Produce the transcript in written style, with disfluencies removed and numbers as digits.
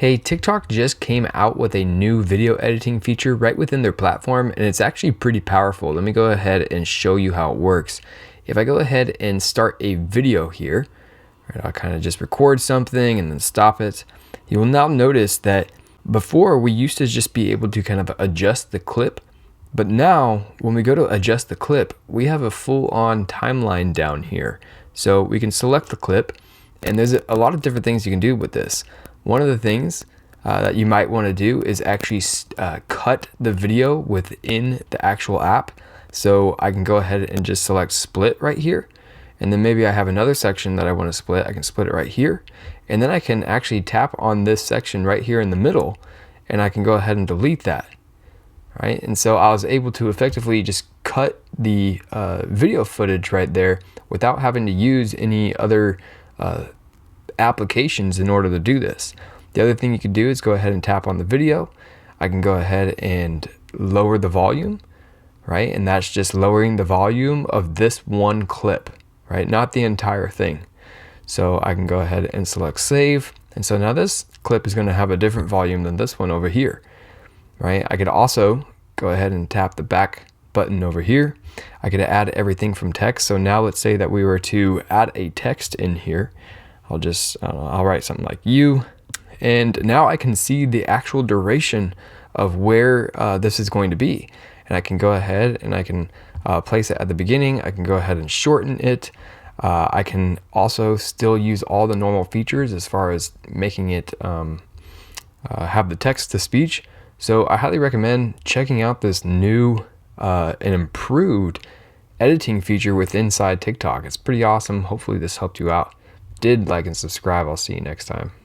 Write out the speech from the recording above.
Hey, TikTok just came out with a new video editing feature right within their platform, and it's actually pretty powerful. Let me go ahead and show you how it works. If I go ahead and start a video here, right, I'll kind of just record something and then stop it. You will now notice that before we used to just be able to kind of adjust the clip, but now when we go to adjust the clip, we have a full-on timeline down here. So we can select the clip, and there's a lot of different things you can do with this. One of the things that you might want to do is actually cut the video within the actual app. So I can go ahead and just select split right here. And then maybe I have another section that I want to split. I can split it right here. And then I can actually tap on this section right here in the middle, and I can go ahead and delete that. Right? And so I was able to effectively just cut the video footage right there without having to use any other applications in order to do this. The other thing you can do is go ahead and tap on the video. I can go ahead and lower the volume, right? And that's just lowering the volume of this one clip, right? Not the entire thing. So I can go ahead and select save. And so now this clip is going to have a different volume than this one over here, right? I could also go ahead and tap the back button over here. I could add everything from text. So now let's say that we were to add a text in here. I'll write something like you, and now I can see the actual duration of where this is going to be, and I can go ahead and I can place it at the beginning. I can go ahead and shorten it. I can also still use all the normal features as far as making it have the text to speech. So I highly recommend checking out this new and improved editing feature inside TikTok. It's pretty awesome. Hopefully this helped you out. Like and subscribe. I'll see you next time.